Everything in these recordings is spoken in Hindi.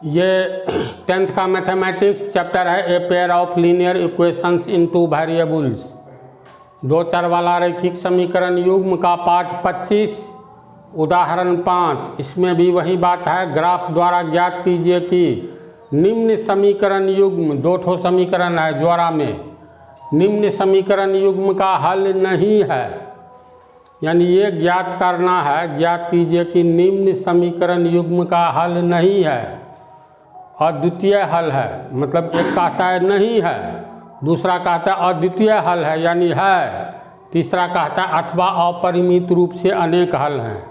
ये 10th का मैथमेटिक्स चैप्टर है a pair of linear equations in two variables. दो चर वाला रैखिक समीकरण युग्म का पाठ 25 उदाहरण 5। इसमें भी वही बात है, ग्राफ द्वारा ज्ञात कीजिए कि निम्न समीकरण युग्म, दो ठो समीकरण है ज्वारा में, निम्न समीकरण युग्म का हल नहीं है। यानी ये ज्ञात करना है, ज्ञात कीजिए कि निम्न समीकरण युग्म का हल नहीं है, अद्वितीय हल है। मतलब एक कहता है नहीं है, दूसरा कहता है अद्वितीय हल है यानी है, तीसरा कहता है अथवा अपरिमित रूप से अनेक हल हैं।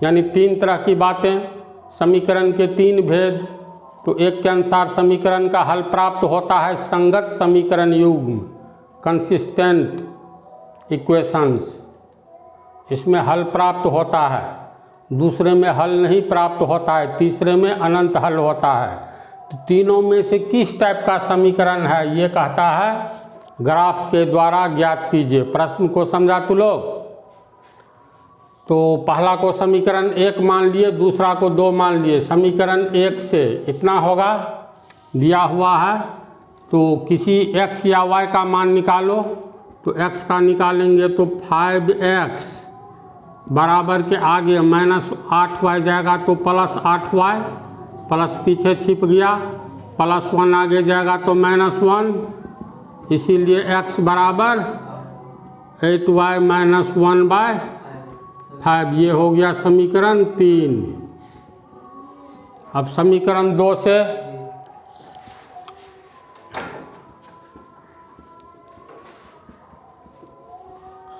यानी तीन तरह की बातें, समीकरण के तीन भेद। तो एक के अनुसार समीकरण का हल प्राप्त होता है संगत समीकरण युग्म, कंसिस्टेंट इक्वेशंस, इसमें हल प्राप्त होता है। दूसरे में हल नहीं प्राप्त होता है, तीसरे में अनंत हल होता है। तो तीनों में से किस टाइप का समीकरण है, ये कहता है ग्राफ के द्वारा ज्ञात कीजिए। प्रश्न को समझा तू लोग? तो पहला को समीकरण 1 मान लिए, दूसरा को 2 मान लिए। समीकरण 1 से इतना होगा दिया हुआ है, तो किसी x या y का मान निकालो। तो x का निकालेंगे तो 5x बराबर के आगे -8y जाएगा तो +8y, प्लस पीछे छिप गया, +1 आगे जाएगा तो -1, इसीलिए x बराबर 8y - 1/5। ये हो गया समीकरण 3। अब समीकरण 2 से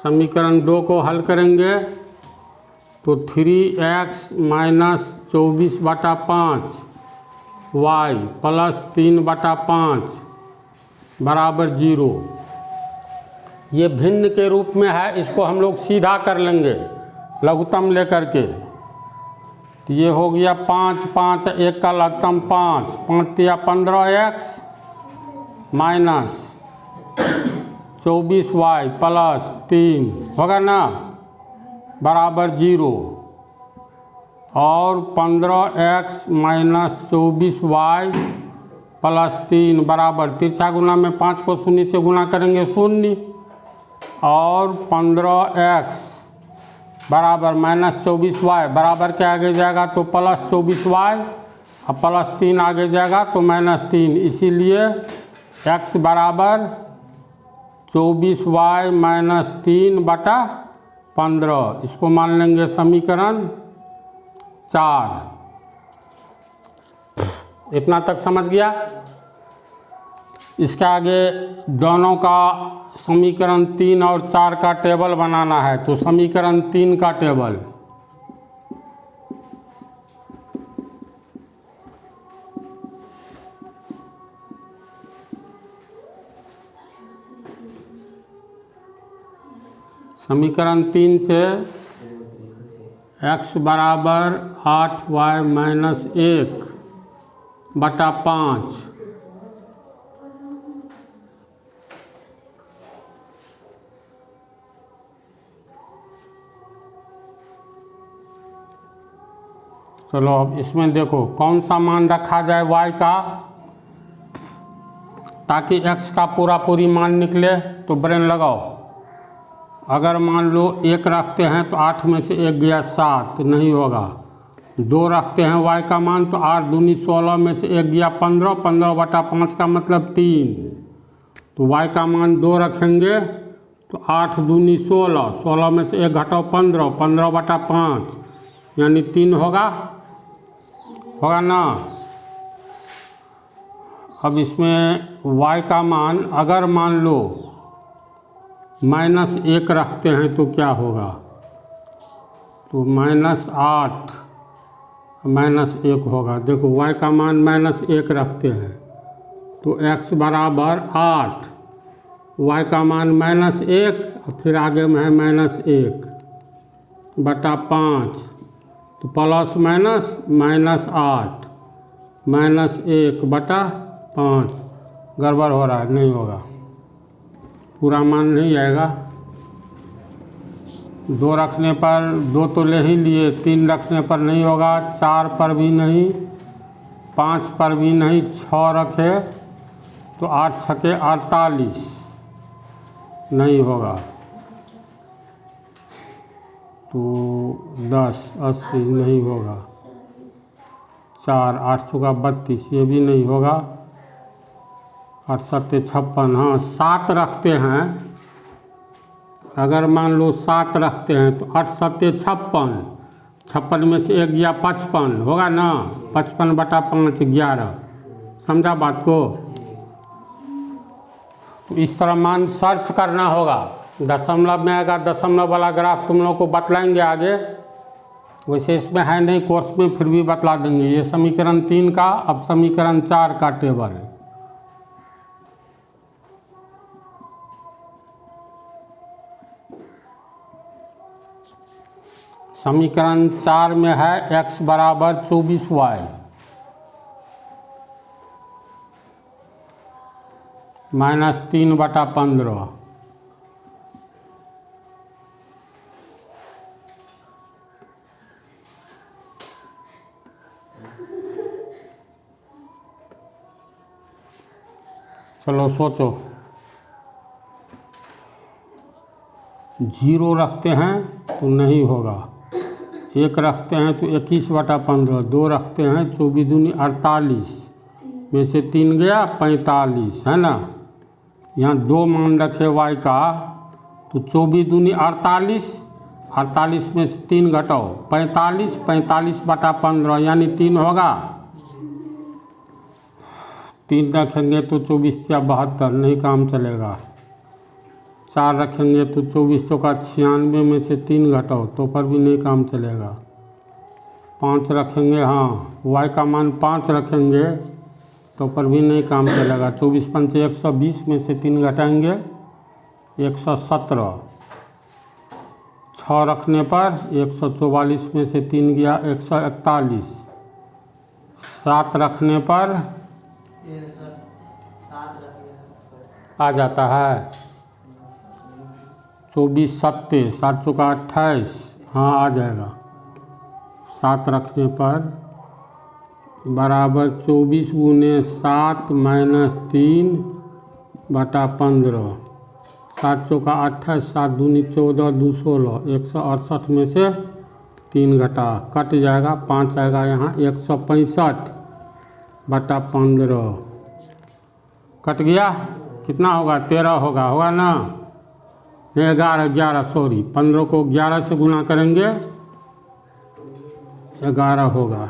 समीकरण 2 को हल करेंगे तो 3x - 24/5 y + 3/5 बराबर 0। ये भिन्न के रूप में है, इसको हम लोग सीधा कर लेंगे लघुत्तम लेकर के। तो ये हो गया 5, 5 1 का लघुत्तम 5, 5 या 15x माइनस 24y + 3 होगा ना, बराबर 0। और 15x - 24y + 3 बराबर, तिरछा गुना में 5 को 0 से गुना करेंगे 0, और 15x बराबर -24y बराबर के आगे जाएगा तो +24y, और +3 आगे जाएगा तो -3, इसीलिए x बराबर 24y - 3/15। इसको मान लेंगे समीकरण 4। इतना तक समझ गया? इसके आगे दोनों का समीकरण 3 और 4 का टेबल बनाना है। तो समीकरण 3 का टेबल, समीकरण 3 से x बराबर 8y - 1/5 चलो अब इसमें देखो कौन सा मान रखा जाए y का, ताकि x का पूरी मान निकले। तो ब्रेन लगाओ। अगर मान लो 1 रखते हैं तो 8 में से 1 गया 7, नहीं होगा। 2 रखते हैं y का मान तो 8 दूनी 16 में से 1 गया 15, 15/5 का मतलब 3। तो y का मान 2 रखेंगे तो 8 दूनी 16, 16 में से 1 घटाओ 15, 15/5 यानी 3 होगा ना। अब इसमें y का मान अगर मान लो -1 रखते हैं तो क्या होगा, तो -8 -1 होगा। देखो y का मान -1 रखते हैं तो x बराबर 8, y का मान -1 और फिर आगे में है -1/5, तो प्लस माइनस -8 -1/5। गड़बड़ हो रहा है, नहीं होगा, पूरा मान नहीं आएगा। 2 रखने पर 2 तो ले ही लिए, 3 रखने पर नहीं होगा, 4 पर भी नहीं, 5 पर भी नहीं, 6 रखे तो 8 छके 48, नहीं होगा। तो 10 80 नहीं होगा। 4 8 चौका 32, ये भी नहीं होगा। 8 7 56, हाँ 7 रखते हैं। अगर मान लो 7 रखते हैं तो 8 7 56, 56 में से 1 गया 55, होगा ना। 55 बटा 5 11, समझा बात को। तो इस तरह मान सर्च करना होगा। दशमलव में आएगा, दशमलव वाला ग्राफ तुम लोग को बतलाएंगे आगे, वैसे इसमें है नहीं कोर्स में, फिर भी बतला देंगे। ये समीकरण 3 का, अब समीकरण 4 का टेबल। समीकरण 4 में है x बराबर 24y माइनस 3 बटा 15। चलो सोचो। 0 रखते हैं तो नहीं होगा, 1 रखते हैं तो 21 बटा 15, 2 रखते हैं 24 दूनी 48 में से 3 गया 45, है ना। यहाँ 2 मान रखे y का, तो 24 दूनी 48, 48 में से 3 घटाओ 45, 45 बटा 15 यानी 3 होगा। 3 रखेंगे तो 24 या 72, नहीं काम चलेगा। 4 रखेंगे तो 24 चौका 96 में से 3 घटाओ तो पर भी नहीं काम चलेगा। 5 रखेंगे, हाँ y का मान 5 रखेंगे तो पर भी नहीं काम चलेगा। 24 पंचे 120 में से 3 घटाएंगे 117, 6 रखने पर 144 में से 3 गया 141, 7 रखने पर आ जाता है 24 7 7 चौका 28, हाँ आ जाएगा। 7 रखने पर बराबर 24 गुने 7 माइनस 3 बटा 15, 7 चौका 28, 7 दूनी 14, 2 16, 168 में से 3 घटा कट जाएगा, 5 आएगा यहाँ 165 बटा 15, कट गया। कितना होगा? 13 होगा, होगा ना। 11 सॉरी, 15 को 11 से गुना करेंगे 11 होगा।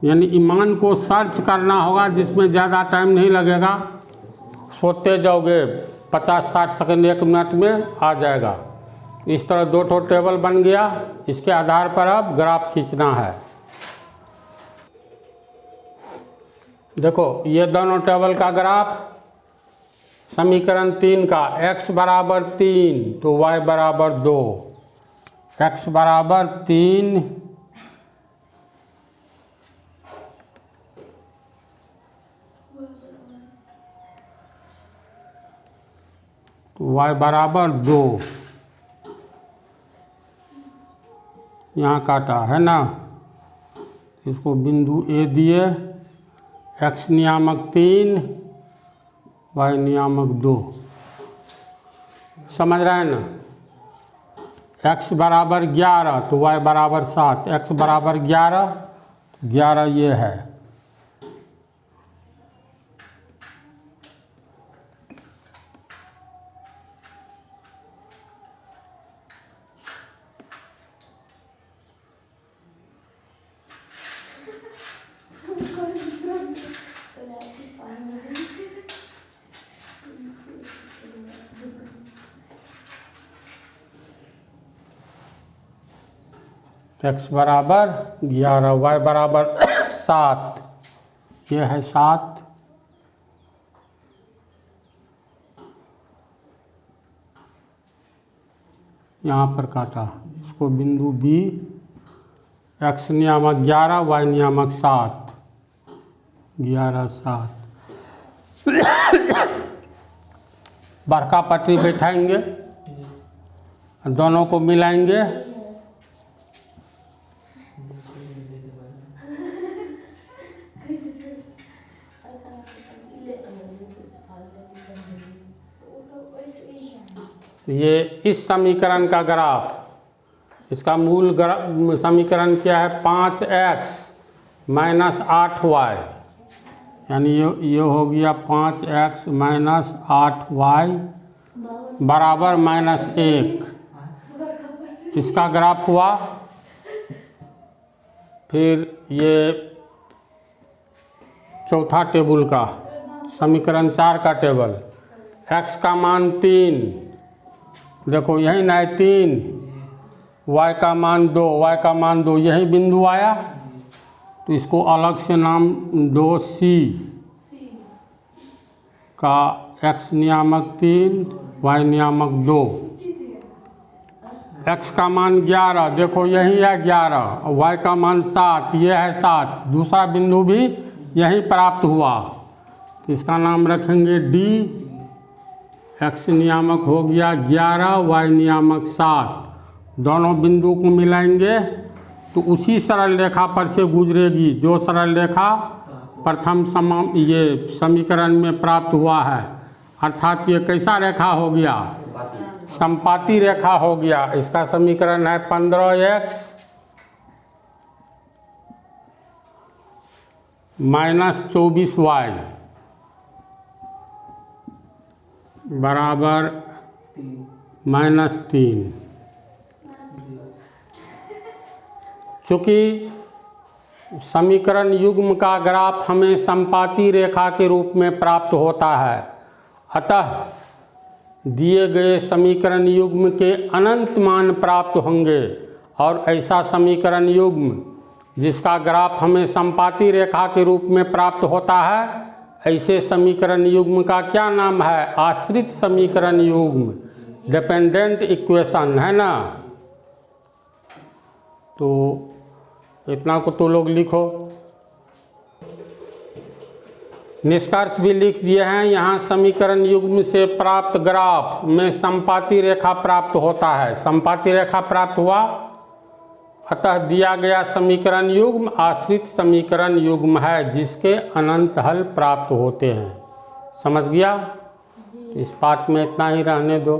यानी ईमान को सर्च करना होगा जिसमें ज़्यादा टाइम नहीं लगेगा। सोते जाओगे 50-60 सेकंड 1 मिनट में आ जाएगा। इस तरह 2 टेबल बन गया। इसके आधार पर अब ग्राफ खींचना है। देखो ये दोनों टेबल का ग्राफ, समीकरण 3 का x बराबर 3 तो y बराबर 2, x बराबर 3 तो y बराबर 2, यहाँ काटा है ना। इसको बिंदु A दिए, x नियामक 3 y नियामक 2, समझ रहे हैं ना। x बराबर 11 तो y बराबर 7, x बराबर 11 तो 11 ये है। x बराबर 11, y बराबर 7, ये है 7, यहाँ पर काटा। इसको बिंदु B, x नियामक 11 y नियामक 7, 11 7। बड़का पटरी बैठाएंगे, दोनों को मिलाएंगे, ये इस समीकरण का ग्राफ, इसका मूल समीकरण क्या है? 5x माइनस 8y, यानी ये हो गया 5x माइनस 8y बराबर -1, इसका ग्राफ हुआ। फिर ये चौथा टेबल का समीकरण 4 का टेबल, x का मान 3, देखो यही ना है 3, y का मान 2, y का मान 2, यही बिंदु आया तो इसको अलग से नाम दो, C का x नियामक 3, y नियामक 2। x का मान 11, देखो यही है 11, y का मान 7, ये है 7, दूसरा बिंदु भी यही प्राप्त हुआ तो इसका नाम रखेंगे D। x नियामक हो गया 11, y नियामक 7, दोनों बिंदु को मिलाएंगे तो उसी सरल रेखा पर से गुजरेगी जो सरल रेखा प्रथम ये समीकरण में प्राप्त हुआ है। अर्थात ये कैसा रेखा हो गया? संपाती रेखा हो गया। इसका समीकरण है 15x माइनस 24y बराबर -3। चूँकि समीकरण युग्म का ग्राफ हमें संपाती रेखा के रूप में प्राप्त होता है, अतः दिए गए समीकरण युग्म के अनंत मान प्राप्त होंगे। और ऐसा समीकरण युग्म जिसका ग्राफ हमें संपाती रेखा के रूप में प्राप्त होता है, ऐसे समीकरण युग्म का क्या नाम है? आश्रित समीकरण युग्म, डिपेंडेंट इक्वेशन, है ना। तो इतना को तो लोग लिखो। निष्कर्ष भी लिख दिए हैं। यहाँ समीकरण युग्म से प्राप्त ग्राफ में संपाती रेखा प्राप्त होता है, संपाती रेखा प्राप्त हुआ, अतः दिया गया समीकरण युग्म आश्रित समीकरण युग्म है जिसके अनंत हल प्राप्त होते हैं। समझ गया? इस पाठ में इतना ही रहने दो।